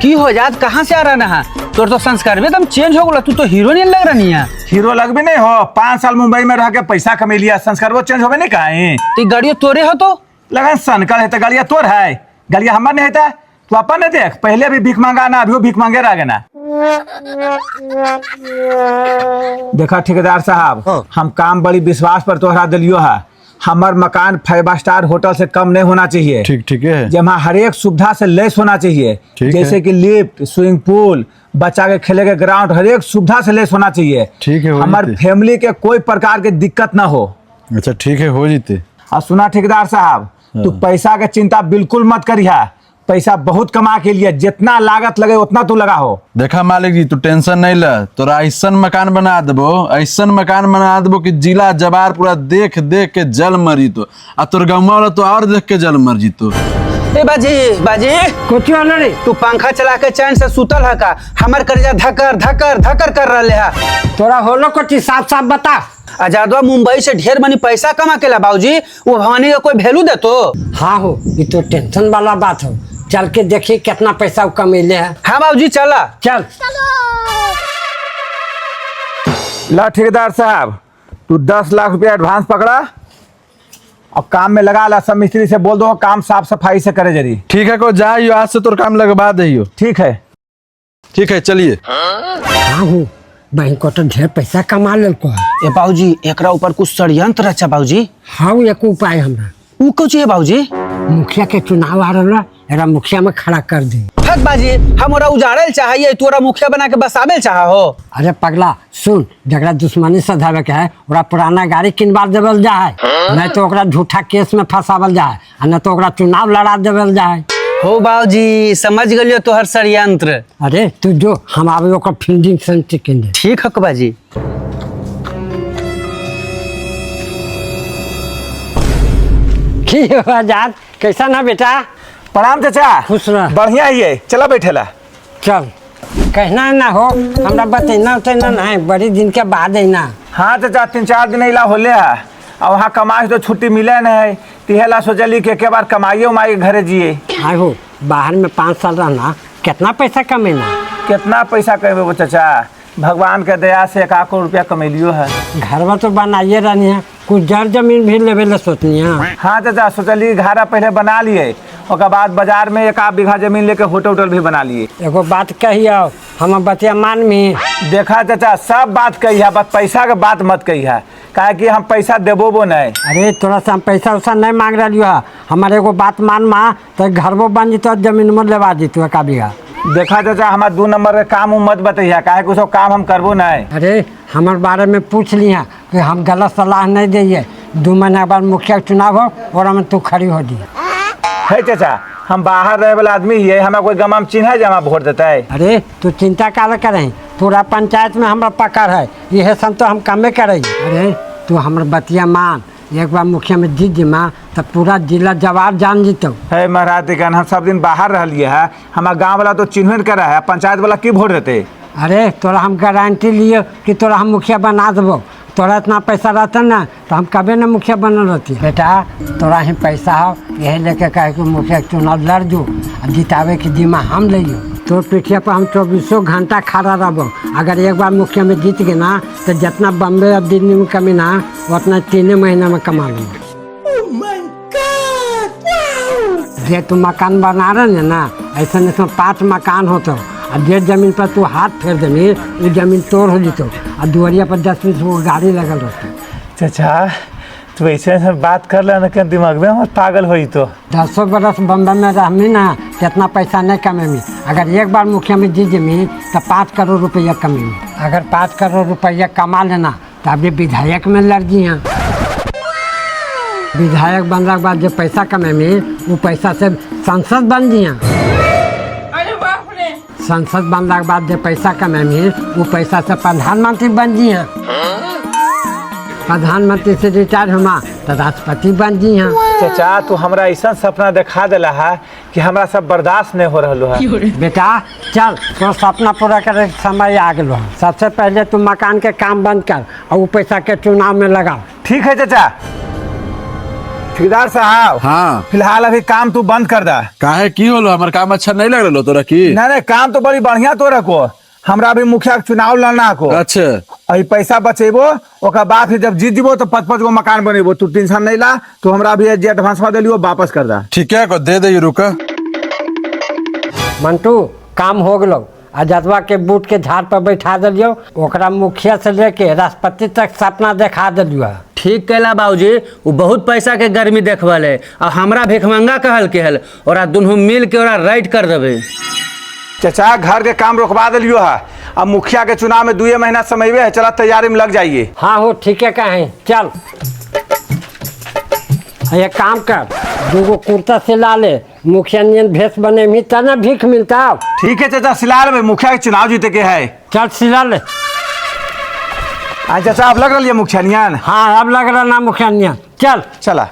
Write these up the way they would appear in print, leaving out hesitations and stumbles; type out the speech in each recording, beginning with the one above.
की हो जात कहाँ से आ रहा ना? तोर तो संस्कार भी एकदम चेंज हो गया। तू तो हीरो नहीं लग रहा है। हीरो लग भी नहीं हो। 5 साल मुंबई में रह के पैसा कमा लिया, संस्कार वो चेंज हो गए नहीं कहीं। तो गाड़ियों तोरे हो तो लगन सनकल है तो गलिया तोर है, गलिया हमार नहीं है। तू अपन नहीं देख, पहले भी भीख मांगा ना, अभी वो भीख मांगे रह ना। देखा ठेकेदार साहब, हम काम बड़ी विश्वास पर तोहरा दिलियो है। हमार मकान 5 स्टार होटल से कम नहीं होना चाहिए। ठीक है। जहाँ हर एक सुविधा से लेस होना चाहिए, जैसे कि लिफ्ट, स्विमिंग पूल, बच्चा के खेले के ग्राउंड, हर एक सुविधा से लेस होना चाहिए। ठीक है। हमारे फैमिली के कोई प्रकार के दिक्कत ना हो। अच्छा ठीक है, हो जीते। और सुना ठेकेदार साहब, तू पैसा के चिंता बिल्कुल मत करिया। पैसा बहुत कमा के लिए, जितना लागत लगे उतना तू लगा हो। देखा मालिक जी, तू टेंशन नहीं ल। तोरा ऐसा मकान बना देबो, ऐसा मकान बना देबो कि जिला जवार पूरा देख देख के जल मरी तो, आ तोर गाँव वाला तो और देख के जल मर जीतो। ए बाजी कुछ रे, तू पंखा चला के चैन से सुतल है का? हमार करेजा धकर धकर धकर कर रहे है। तोरा होलो कुछ साफ साफ बता। आजादवा मुंबई से ढेर मनी पैसा कमा के ला बाबूजी, वो भवानी का कोई वैल्यू दे तो? हाँ हो, ये तो टेंशन वाला बात हो। चल के देखिए कितना पैसा कमेले है। हाँ बाबूजी चला। चल ला ठेकेदार साहब, तू 10 लाख रुपया एडवांस पकड़ा और काम में लगा ला। सब मिस्त्री से बोल दो काम साफ सफाई से करे जरी। ठीक है, को जाइयो, आज से तोर काम लगवा दियो। ठीक है। ठीक है, चलिए। हाँ हो, बैंक को तो ढेर पैसा कमा लेको है। ए बाबूजी एकरा ऊपर कुछ षड्यंत्र अच्छा बाबूजी। हाँ एक उपाय हमरा। वो कुछ है बाबूजी? मुखिया के चुनाव आ रहा, एरा मुखिया में खड़ा कर दे। हक बाजी, हमरा उजाड़ल चाहिए, तोरा मुखिया बना के बसाबे चाह हो। अरे पगला सुन, जगरा दुश्मनी सधावे के है ओरा पुराना गाड़ी किनवा देवल जाए, नहीं तो ओकरा झूठा केस में फंसावल जाए, न तो ओकरा चुनाव लड़ा देवल जाए। हो बाबूजी समझ गलियो तोहर षड्यंत्र। अरे तू जो हम आवे ओकर फील्डिंग सेंटर किन। ठीक हक बाजी। की हो आजाद, कैसा ना बेटा? प्रणाम चाचा। खुश रह। बढ़िया ही है, चला बैठेला। चल, कहना ना हो, हमरा बतेना उतना नहीं, बड़ी दिन के बाद है ना। हाँ चाचा, 3-4 दिन इला होले है और वहाँ कमाई तो छुट्टी मिले नहीं। तिहेला सोचली कि एक बार कमाइए उमाई घरे जिए। आए हो, बाहर में 5 साल रहना, कितना पैसा कमेना? कितना पैसा कमेबे वो चाचा? भगवान के दया से 1 लाख रुपया कमेलियो है। घरवा तो बनाइए रहनी है, कुछ जड़ जमीन भी लेवे ले सोचनी है। हाँ चाचा, सोचली घरा पहले बना लिए, उसके बाद बाजार में 1 बीघा जमीन लेके होटल उटल भी बना लिए। एगो बात कहियो, हम बतिया मान में। देखा चाचा, सब बात कही है, बस पैसा के बात मत कही है, काहे कि हम पैसा देबो नहीं। अरे तोरा से हम पैसा उसा नहीं मांग रही है, हमारे एगो बात मान मा, तो घरवो बन जीतो, जमीन में लेवा जीतो 1 बीघा। देखा चाचा, हमारा 2 नंबर के काम मत बताइए, काहे कि सब काम हम करबो नहीं। अरे हमारे बारे में पूछ लिया कि हम गलत सलाह नहीं दिए। 2 महीना बाद मुखिया चुनाव हो और हम तू खड़ी हो दी है चाचा, हम बाहर रहे वाला आदमी ही है, हमें कोई गमाम चिन्ह है जो हमें वोट देता है? अरे तू चिंता काला करें, पूरा पंचायत में हमारा पकड़ है, यह सब तो हम कमे करें। अरे तू हमारे बतिया मान, एक बार मुखिया में जीत जिमा तो पूरा जिला जवार जान जीतो। है महाराज देखन, हम सब दिन बाहर रह लिए है, हमारा गाँव वाला तो चिन्ह कर रहा है, पंचायत वाला की वोट देते? अरे तोरा हम गारंटी लिए कि तोरा हम मुखिया बना देबो। तोरा इतना पैसा रहता ना तो हम कभी ना मुखिया बनल रहती। बेटा तोरा ही पैसा हो, यही लेके कहे कि मुखिया चुनाव लड़ जो, जितावे की जिम्मा हम लियो। तो पीठिया पर हम 24 घंटा खड़ा रहबो। अगर एक बार मुखिया में जीत गए ना तो जितना बम्बे और दिल्ली में कमी ना उतना 3 महीना में कमा लूँगा। जे तू मकान बना रहे ना, ऐसा नहीं 5 मकान हो तो, और जे जमीन पर तू हाथ फेर देनी वो जमीन तोड़ हो जीतो, और दुआरिया पर 10-20 गो गाड़ी लगल रहती। चाचा तू ऐसे बात कर लेना कि दिमाग में हम पागल हो तो। 10 बरस बम्बई में रहमी ना, कितना पैसा नहीं कमेमी। अगर एक बार मुखिया में जीत जमी तो 5 करोड़ रुपया कमेमी। अगर 5 करोड़ रुपया कमा लेना तो अभी विधायक में लड़ जी। हाँ, विधायक बनने के बाद जो पैसा कमेमी वो पैसा से सांसद बन जी। संसद बनने के बाद जो पैसा कमेमी वो पैसा से प्रधानमंत्री बन जी। हाँ, प्रधानमंत्री से रिटायर हुआ तो राष्ट्रपति बन जी। हाँ चाचा, तू हमरा ऐसा सपना दिखा दिला है कि हमरा सब बर्दाश्त नहीं हो रहा है। बेटा चल, तो सपना पूरा करे समय आ गया। सबसे पहले तू मकान के काम बंद कर और वो पैसा के चुनाव में लगाओ। ठीक है चाचा। ठेकेदार साहब हाँ फिलहाल अभी काम तू बंद कर दा। काहे की होलो हमार काम अच्छा नहीं लग रहा तोरा की? नहीं काम तो बड़ी बढ़िया तोरा को, हमरा अभी मुखिया के चुनाव लड़ना को। अच्छा अभी पैसा बचेबो, ओकर बाद फिर जब जीत जीबो तो 5-5 गो मकान बनेबो। तू टेंशन नहीं ला, तो हमरा अभी जे एडवांस दे लियो वापस कर दा। ठीक है को दे दे रुका। मंटू काम हो गलो, आ जतवा के बूट के झाड़ पर बैठा दिलियो, ओकरा मुखिया से लेके राष्ट्रपति तक सपना देखा दिलियो। ठीक कैला बाबूजी, वो बहुत पैसा के गर्मी देखवल है और हमरा भिखमंगा कहल के हल, और दुनू मिल के ओरा राइट कर देवे। चाचा घर के काम रोकवा दिलियो है, अब मुखिया के चुनाव में 2 महीना समय है, चला तैयारी में लग जाइए। हाँ हो ठीक है कहें, चल ये काम कर, 2 गो कुर्ता सिला ले, मुखिया नियन भेष बने में तना भीख मिलता। ठीक है चाचा, सिला ले, मुखिया के चुनाव जीते के है। चल सिला ले। चाचा अब लग रही है मुखिया नियन? हाँ अब लग रहा ना मुखिया नियन। चल चला।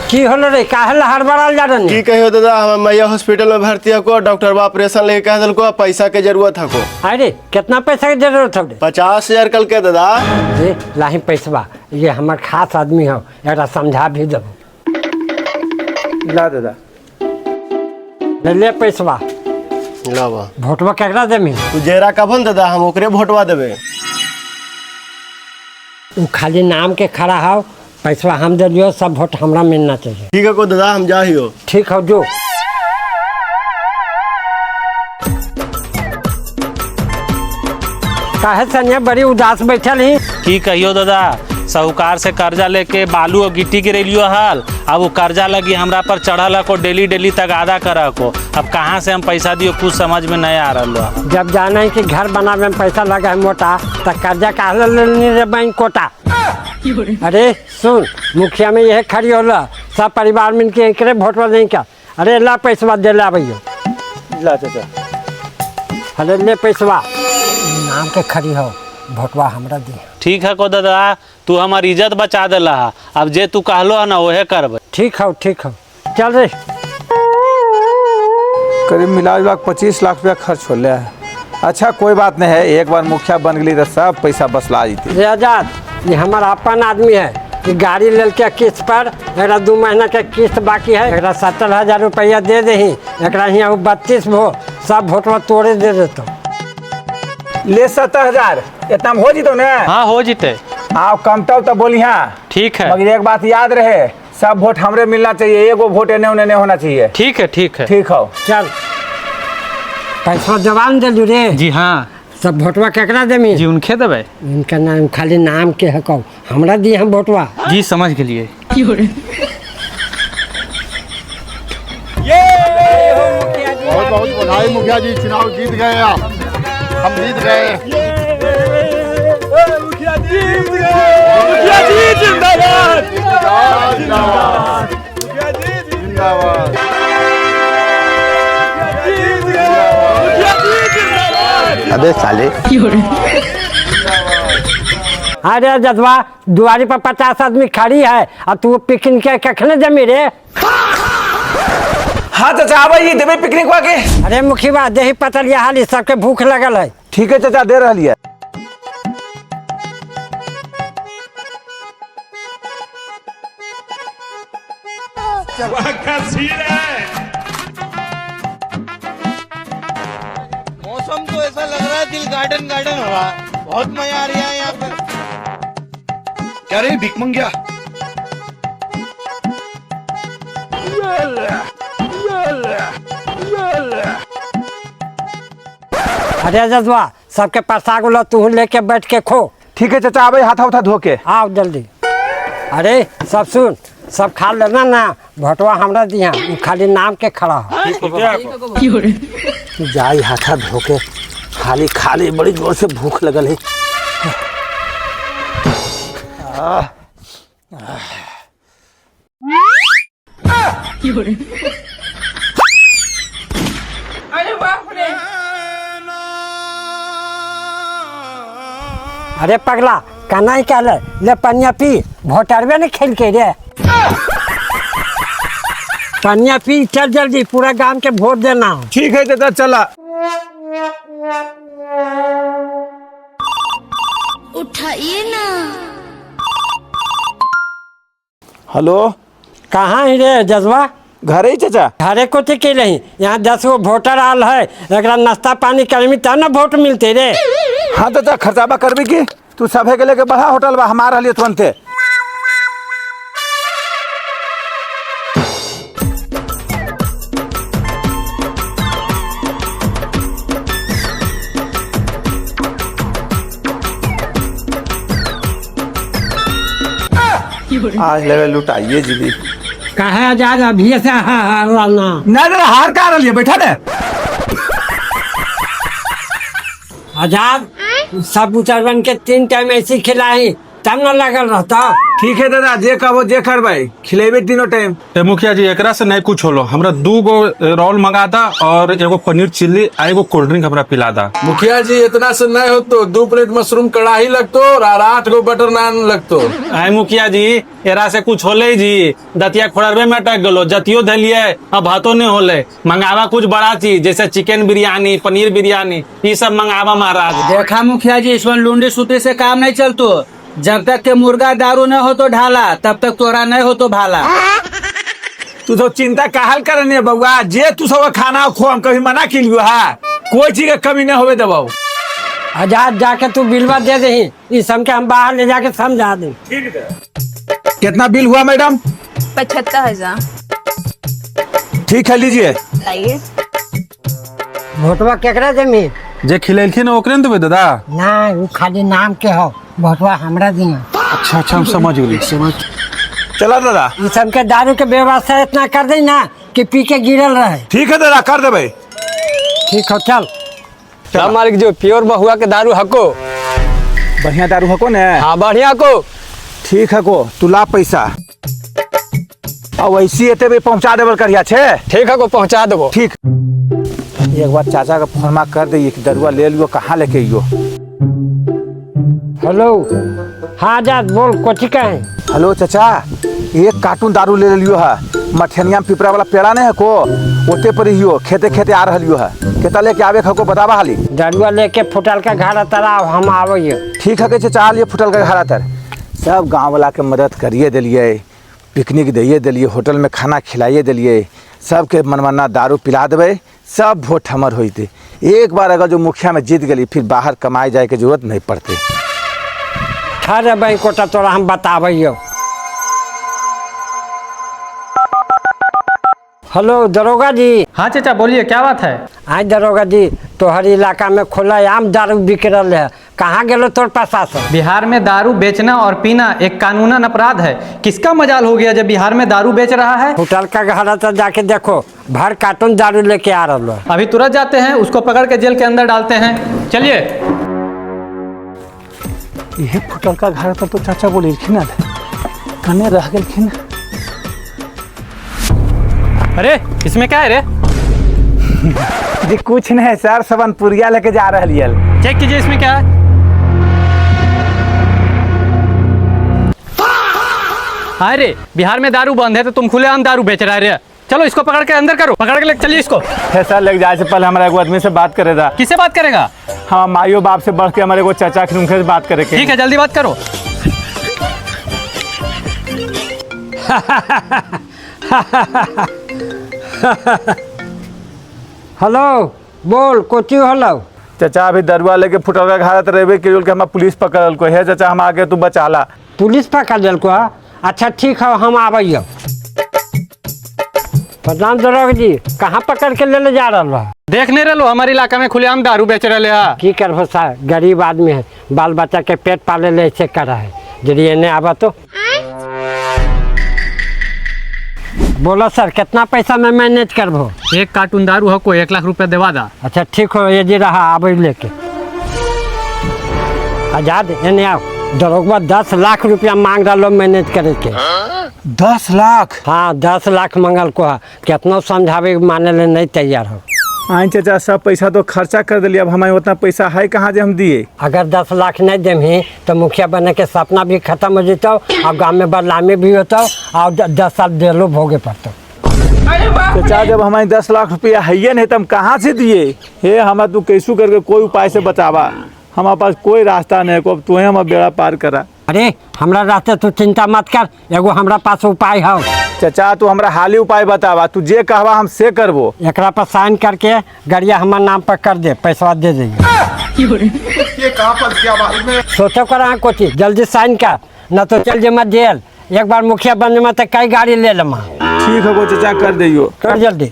की होल रे, काहे ला हड़बड़ाल जा रही? की कहियो दादा, हम मैया हॉस्पिटल में भर्ती को, डॉक्टर बा ऑपरेशन लेके कह दिल को पैसा के जरूरत है को। अरे कितना पैसा की जरूरत है? 50,000 कल के दादा। ये लाही पैसवा, ये हमार खास आदमी हो, एकरा समझा भी देबो। ला दादा। ले पैसवा। लावा भोटवा केकरा देमी? तू जेरा कभन दादा, हम ओकरे भोटवा देबे। तू खाली नाम के खड़ा हो, पैसवा हम दे दियो, सब वोट हमरा मिलना चाहिए। ठीक है को दादा, हम जा हियो। ठीक हो जो। काहे सनिया बड़ी उदास बैठल ही? की कहियो दादा, साहूकार से कर्जा लेके बालू और गिट्टी गिरेलियो हाल, अब वो कर्जा लगी हमरा पर चढ़ल को, डेली डेली तगादा कर को। अब कहाँ से हम पैसा दियो कुछ समझ में नहीं आ रहा। जब जाना है कि घर बनावे में पैसा लगा है मोटा, तो कर्जा काहे लेनी रे बैंक कोटा? अरे सुन, मुखिया में यह खड़ी होला, सब परिवार मिल के एक वोटवा नहीं क्या? अरे ला पैसवा दे ला भैया। ला चाचा। अरे ले पैसवा, नाम के खड़ी हो, वोटवा हमरा दी। ठीक है को दादा, तू हमार इज्जत बचा दिला, अब जे तू कहलो है ना वहे करब। ठीक हो ठीक हो, चल रे। करीब मिला 25 लाख रुपया खर्च हो लिया है। अच्छा कोई बात नहीं है, एक बार मुखिया बन गई तो सब पैसा बसला जीती। रे आजाद, ये हमारा अपन आदमी है, कि गाड़ी ले के किस्त पर, एकरा 2 महीना के किस्त बाकी है, एकरा 70,000 रुपया दे दही, एकरा यहाँ 32 भो, सब वोटवा तोड़े दे देतो। ले 70,000 इतना में हो जीतो ने? हाँ हो जीते। आओ कमता तो बोली हाँ। ठीक है मगर एक बात याद रहे, सब वोट हमरे मिलना चाहिए, एगो वोट एने ओने नहीं होना चाहिए। ठीक है ठीक है। ठीक हो। चल पैसा जवान दिलू रे। जी हाँ सब वोटवा केकरा देमी? जी उनके देवे। इनका नाम खाली नाम के है, कहू हमरा दी हम वोटवा। जी समझ के लिए। बहुत बहुत बधाई मुखिया जी, चुनाव जीत गए आप, हम जीत गए। मुखिया जी जिंदाबाद, जिंदाबाद, मुखिया जी जिंदाबाद, अबे साले। अरे जजवा, दुआरी पर 50 आदमी खड़ी है, और तू पिकनिक के कखने जमी रे? हाँ चाचा आवाई देवे पिकनिक वाके। अरे मुखिया देही पतलिया हाली, सबके भूख लगल है। ठीक है चाचा दे रही है। मौसम तो ऐसा लग रहा है दिल गार्डन गार्डन हो रहा है, बहुत मजा आ रहा है यहाँ पे। क्या रे भिख मंगिया? अरे जजवा, सबके परसा गुला तू लेके बैठ के खो। ठीक है चाचा आवाई, हाथा उठा धो के आओ जल्दी। अरे सब सुन, सब खा लेना ना, भोटवा हमरा दिया, खाली नाम के खड़ा हो। जाई हाथा धो के, खाली खाली बड़ी जोर से भूख लगल है। अरे पगला, काना ही कहले, ले पनिया पी, भोटरवे ने खेल के रे। पनिया पी, चल जल्दी, पूरा गांव के वोट देना। ठीक है चाचा चला। उठाइए ना। हेलो, कहाँ ही रे जजवा? घर ही चाचा। घरे को थे के रही, यहाँ 10 गो वोटर आल है, एक नाश्ता पानी करमी तब ना वोट मिलते रे। हाँ चाचा, खर्चाबा करबी की तू सभे के लेके बढ़ा होटल बा हमारा लिए तुरंते। आज लगे लुटाइए जी। कहे आजाद अभी से हारना ना हार का रही बैठा ने। आजाद सब उचरवन के 3 टाइम ऐसी खिलाई तब न लगल रहता। ठीक है दादा, जे कहो जे करबे, खिलेबे तीनों टाइम। ए मुखिया जी, एकरा से नहीं कुछ होलो। हमरा 2 गो रोल मंगा दा और एगो पनीर चिल्ली आ एगो कोल्ड ड्रिंक हमरा पिला दा। मुखिया जी इतना से नहीं हो तो 2 प्लेट मशरूम कढ़ाई लगतो और 8 गो बटर नान लगतो। आय मुखिया जी, एरा से कुछ होले जी, दतिया खोड़रबे में अटक गलो, जतियो धलिए अब भातो नहीं होले। मंगावा कुछ बड़ा चीज जैसे चिकन बिरयानी, पनीर बिरयानी, ये सब मंगावा महाराज। देखा मुखिया जी, इसमें लुंडी सूत्री से काम नहीं चलतो। जब तक के मुर्गा दारू न हो तो ढाला, तब तक तोरा नहीं हो तो भाला। तू तो चिंता काहल करनी है बउआ, जे तू सब खाना खो, हम कभी मना किलियो है, कोई चीज के कमी नहीं होवे दबाओ। आजाद जाके तू बिलवा दे दही, इस सब के हम बाहर ले जाके समझा दे। कितना बिल हुआ मैडम? 75,000। ठीक है, लीजिए। लाइए। वोटवा केकरा जमी? जे खिलेलखिन ओकरे न देबे दादा। ना, वो खाली नाम के हो, वोटवा हमरा दी। अच्छा अच्छा, हम समझ गेली। चला दादा। इस सब के दारू के व्यवस्था इतना कर दे ना कि पी के गिरल रहे। ठीक है दादा, कर देबे। ठीक हो, चल। मालिक जो प्योर बहुआ के दारू हको। बढ़िया दारू हको ने? हाँ बढ़िया को। ठीक है को, तू ला पैसा और वैसी एते भी पहुंचा देवल करिया छे। ठीक है को, पहुंचा देबो। ठीक। एक बार चाचा का फोनमा कर दे कि दरुआ ले लियो, कहाँ लेके आइयो। हेलो, हाँ आजाद बोल, कोची कहे? हेलो चाचा, 1 कार्टून दारू ले लियो है। मठनिया में पिपरा वाला पेड़ा नहीं है को, ओते पर हियो खेते खेते आ रहियो है। केता लेके आवे खको बतावा हाली। दरुआ लेके फुटल का घाड़ा तराव हम आवइयो। ठीक है के चाचा, लिए फुटल का घाड़ा तर सब गांव वाला के मदद करिए दिलिए, पिकनिक दिए दिलिए, होटल में खाना खिलाइए दिलिए, सबके मनमाना दारू पिला देवे, सब वोट हमर होते। एक बार अगर जो मुखिया में जीत गई फिर बाहर कमाए जाए के जरूरत नहीं पड़ती। अरे भाई कोटा तोरा हम बताबइयो। हेलो दरोगा जी। हाँ चाचा बोलिए, क्या बात है? आज दरोगा जी, तोहर इलाका में खुला आम दारू बिक रहा है, कहाँ गेलो तोर प्रशासन? बिहार में दारू बेचना और पीना एक कानूनन अपराध है। किसका मजाल हो गया जब बिहार में दारू बेच रहा है? होटल का घड़ा तो जाके देखो, भर कार्टून दारू लेके आ रहा है। अभी तुरंत जाते हैं, उसको पकड़ के जेल के अंदर डालते हैं। चलिए। यह फुटल का घर पर तो चाचा बोले कने रह गए। अरे इसमें क्या है रे? जी कुछ नहीं सर, सबनपुरिया लेके जा रही है। चेक कीजिए इसमें क्या है। अरे बिहार में दारू बंद है तो तुम खुलेआम दारू बेच रहा है रे। चलो इसको पकड़ के अंदर करो, पकड़ के ले चलिए इसको। सर लेके जाए से पहले हमारा एगो आदमी से बात करेगा। किससे बात करेगा? हाँ, माइयो बाप से बढ़ के हमारे एगो चाचा के उनके से बात करे के। ठीक है, जल्दी बात करो। हेलो बोल, कोची हेलो? चाचा अभी दरुआ लेके फुटल का घाड़ा तो रेबे के हम पुलिस पकड़ल को है। चाचा हम आगे तू बचाला। पुलिस पकड़ दिल को? अच्छा ठीक है, हम आवइयो। प्रधान दरोगा जी, कहाँ पकड़ के ले जा रहा है? देख नहीं रहे लो, हमारे इलाका में खुलेआम दारू बेच रहे हैं। की करबो सर, गरीब आदमी है, बाल बच्चा के पेट पाले ले ऐसे करा है। यदि एने आवा तो बोलो सर, कितना पैसा में मैनेज करबो? 1 कार्टून दारू हो को 1 लाख रुपया देवा दा। अच्छा ठीक हो, ये जी रहा आबे लेके। आजाद एने आओ, दरोगा 10 लाख रुपया मांग रहा लो मैनेज करे के। 10 लाख? हाँ 10 लाख मंगल को है, कितना समझावे माने ले नहीं तैयार हो। आई चाचा, सब पैसा तो खर्चा कर दिलिए, अब हमारे उतना पैसा है कहाँ जो हम दिए। अगर 10 लाख नहीं देमी तो मुखिया बने के सपना भी खत्म हो जता और गाँव में बदनामी भी होता और 10 साल जेलो भोगे पड़ता। चाचा जब हमारे 10 लाख रुपया है नहीं तो हम कहाँ से दिए? हे हमें तू कैसू करके कोई उपाय से बचावा, हमारे पास कोई रास्ता नहीं को, तू हमारा बेड़ा पार करा। अरे हमरा रहते तू चिंता मत कर, एगो हमरा पास उपाय है। चाचा तू हमरा हाली उपाय बतावा, तू जे कहवा हम से करबो। एकरा पर साइन करके गाड़िया हमारे नाम पर कर दे, पैसा दे देंगे। ये कहाँ फंस गया मालूम है? सोचो कर कोची, जल्दी साइन कर, न तो चल जमा जेल। एक बार मुखिया बन जमा तो कई गाड़ी ले लमा। ठीक है वो चाचा कर दियो। कर जल्दी।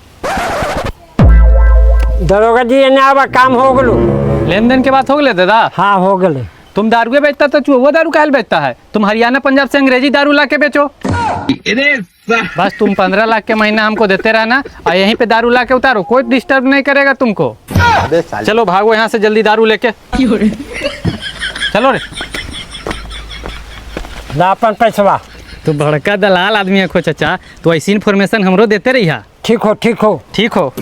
दरोगा जी एने आवा, काम हो गलो। लेन देन के बात हो गए दादा? हाँ हो गए। तुम दारू बेचता तो चुहा दारू काहे बेचता है? तुम हरियाणा पंजाब से अंग्रेजी दारू ला के बेचो। बस तुम 15 लाख के महीना हमको देते रहना और यहीं पे दारू ला के उतारो, कोई डिस्टर्ब नहीं करेगा तुमको। चलो भागो यहाँ से जल्दी दारू लेके। चलो रे। ला अपन पैसवा। तू बड़का दलाल आदमी है खो चाचा, तो ऐसी इन्फॉर्मेशन हमरो देते रही। ठीक हो ठीक हो ठीक हो।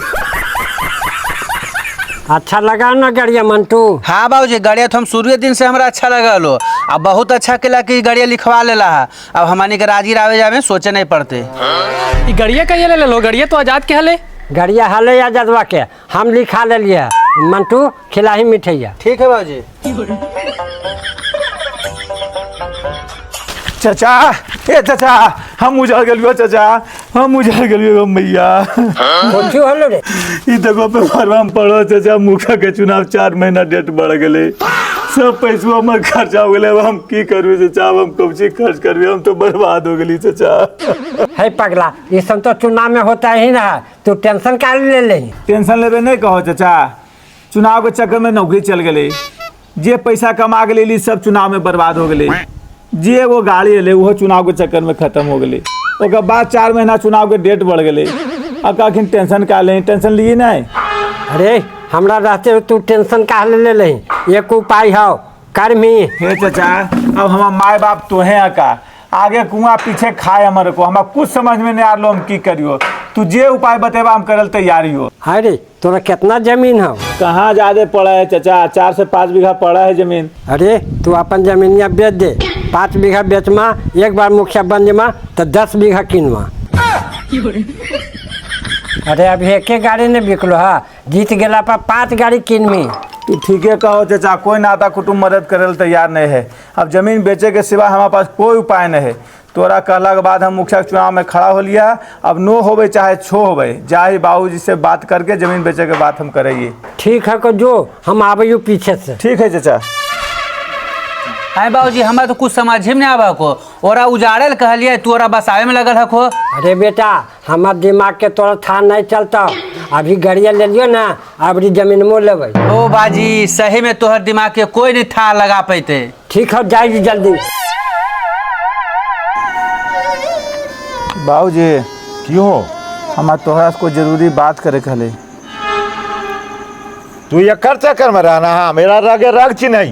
अच्छा लगा ना गाड़िया मंटू? हाँ बाबूजी, गाड़िया तो हम शुरू दिन से हमरा अच्छा लगा लो। अब बहुत अच्छा केला कि गाड़िया लिखवा लेला है। अब हमारे के राजी रावे जावे सोचे नहीं पड़ते। ये गड़िया कहिए ले लो, गड़िया तो आजाद के हले। गाड़िया हले या जदवा के हम लिखा ले लिया। मंटू खिलाही मिठैया। ठीक है बाबूजी। चाचा ए चाचा हम उजड़ गलियो, चाचा हम उजड़ गलियो मैया। कोची हलो रे? ई देखो पे फरम पड़ो चाचा, मुखिया के चुनाव 4 महीना डेट बढ़ गए, सब पैसों हमर खर्चा हो गए। अब हम की करू चाचा, अब हम कब से खर्च करबे, हम तो बर्बाद हो गली चाचा। है पगला, ये सब तो चुनाव में होता ही ना, तू टेंशन का ले ले। टेंशन लेबे नहीं कहो चाचा, चुनाव के चक्कर में नौकरी चल गई, जे पैसा कमा के लेली सब चुनाव में बर्बाद हो गई। जे वो गाड़ी ले वो चुनाव के चक्कर में खत्म हो गई। ओकर बाद 4 महीना चुनाव के डेट बढ़ गई। अब आखिर टेंशन का ले, टेंशन लिए नहीं। अरे हमरा रहते तू टेंशन का ले ले। एक उपाय है, कर्मी। हे चाचा अब हमार माए बाप तो है का, आगे कुआं पीछे खाए हमारे को, हमारा कुछ समझ में नहीं आ लो हम की करियो। तू जे उपाय बतेबा हम करल तैयारी हो। अरे तोरा कितना जमीन है? कहाँ ज्यादा पड़ा है चाचा, 4 से 5 बीघा पड़ा है जमीन। अरे तू अपन जमीनिया बेच दे, 5 बीघा बेचमा, एक बार मुखिया बन जमा तो 10 बीघा किनवा। अरे अभी एक गाड़ी नहीं बिकलो है, जीत गला पर 5 गाड़ी किनमी। तू ठीके कहो चाचा, कोई नाता कुटुम्ब मदद करे तैयार नहीं है। अब जमीन बेचे के सिवा हमारे पास कोई उपाय नहीं है। तोरा कहला के बाद हम मुखिया के चुनाव में खड़ा हो लिया। अब नो होवे चाहे छो होवे, जाए बाबूजी से बात करके जमीन बेचे के बात हम करेंगे। ठीक है को जो हम आवे पीछे से। ठीक है चाचा। अरे बाबूजी हमारा तो कुछ समझ में नहीं आवा को, ओरा उजाड़े कहलिए तू ओरा बसावे में लगल हको। अरे बेटा हमार दिमाग के तोरा था नहीं चलता, अभी गाड़िया ले लियो ना, अभी जमीन में लेवे। ओ बाजी सही में तोहर दिमाग के कोई नहीं था लगा पैते। ठीक है जाइए जल्दी। बाबूजी क्यों हमारे तोहरा से कोई जरूरी बात करे कहले। तू ये कर चक्कर में रहना, हाँ मेरा रगे रग चिन्ह।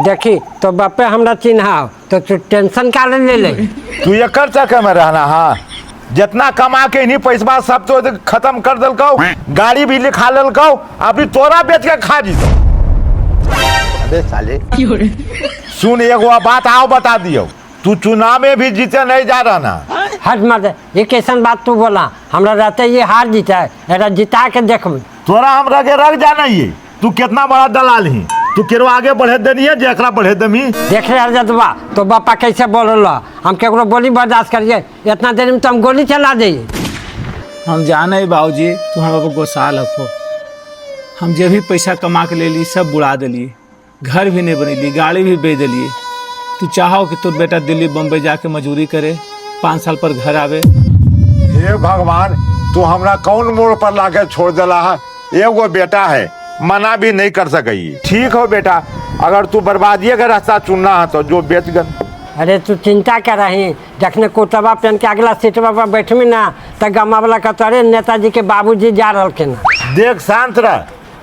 देखी तो बापे हमरा चिन्हा, तो तू टेंशन का ले ले। तू ये कर चक्कर में रहना, हाँ जितना कमा के इन्हीं पैसा सब तो खत्म कर दिलको, गाड़ी भी लिखा लिलको, अभी तोरा बेच के खा जी। अबे साले सुन एगो बात आओ बता दियो, तू चुनाव में भी जीते नहीं जा रहा ना। हट मत, ये कैसन बात तू बोला? हमरा रहते ये हार जीता है, एरा जिता के देखब। तोरा हम रगे रग जाना ये, तू कितना बड़ा दलाल ही, तू केरो आगे बढ़े देनी है जेकरा बढ़े दमी। देख रहे जतवा तो बापा कैसे बोल रहा, हम केकरो बोली बर्दाश्त करिए, इतना देर में तो हम गोली चला देंगे। हम जाने बाबूजी तू हम गोसाल रखो, हम जे भी पैसा कमा के ले ली सब बुड़ा दिलिए, घर भी नहीं बनेली, गाड़ी भी बेच दिलिए। तू चाहो कि तोर बेटा दिल्ली बम्बई जाके मजदूरी करे, 5 साल पर घर आवे। हे भगवान तू हमरा कौन मोड़ पर लाके छोड़ दिला है। एगो बेटा है, मना भी नहीं कर सकी। ठीक हो बेटा, अगर तू बर्बादी का रास्ता चुनना है तो जो बेच गन। अरे तू चिंता कर रही, जखने कोटवा पहन के अगला सीटवा पर बैठमी ना तो गमा वाला कतरे नेताजी के बाबूजी जा रहलखिन। देख शांत रह,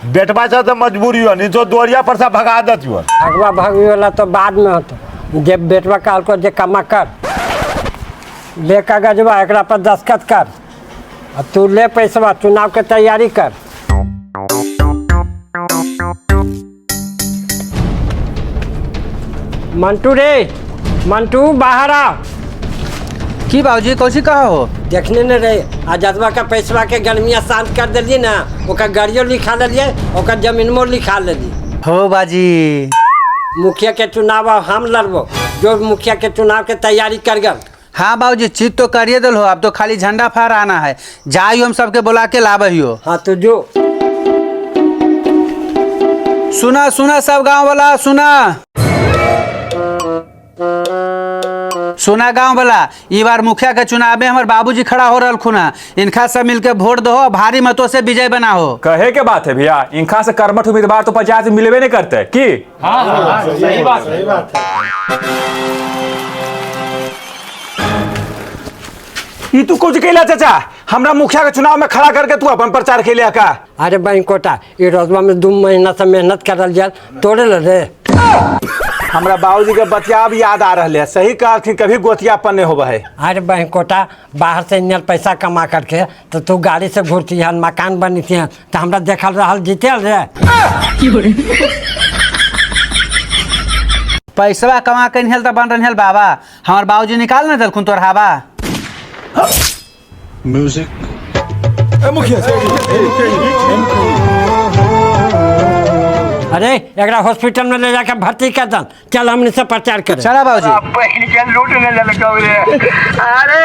बेटवा चाहे तो मजबूरी हो, नहीं तो दोरिया पर से भगा देती हो। भगवा भगवी वाला तो बाद में होता, जब बेटवा काल को जे कमा कर ले कागजवा एकरा पर दस्तखत कर, अब तू ले पैसवा, चुनाव के तैयारी कर। मंटू रे, मंटू बाहर आ। की बाबूजी कौची कहा हो? देखने न रहे आजादवा का पैसवा के गर्मिया शांत कर दिली ना, ओकर गाड़ियों लिखा लिये, ओकर जमीनमो लिखा लेली। हो बाजी मुखिया के चुनाव हम लड़बो, जो मुखिया के चुनाव के तैयारी कर गल। हाँ बाबूजी चीज तो करिए दिल हो, अब तो खाली झंडा फहराना है। जाइयो हम सबके बुला के लाभियो। हाँ तो जो सुना सुना सब गांव वाला सुना, सुना गांव वाला, ई बार मुखिया के चुनाव में हमारे बाबूजी खड़ा हो रहा खुना। इनका सब मिलके वोट दो, भारी मतों से विजय बना हो। कहे के बात है भैया, इनका से कर्मठ उम्मीदवार तो 50 मिलवे नहीं करते की। हाँ, सही बात है। ई तू कुछ कहला चाचा, हमरा मुखिया के चुनाव में खड़ा करके तू अपन प्रचार खेलिया का? अरे बैंकोटा ये रोजवा में 2 महीना से मेहनत करल जाए तोड़े रे। हमरा बाबूजी के बतिया अब याद आ रहा है, सही कहा कि कभी गोतियापन नहीं होबा है। अरे बैंकोटा बाहर से इन्हें पैसा कमा करके तो तू गाड़ी से घूरती है, मकान बनती है, तो हमरा देखल रहल जीतल रे। पैसा कमा के निहल तो बन रही बाबा, हमारे बाबूजी निकाल ना दिलखुन तोर हवा। अरे एक हॉस्पिटल में ले जाकर भर्ती कर दन, चल हमने से प्रचार कर। चला बाबूजी। लूटने लगा रे। अरे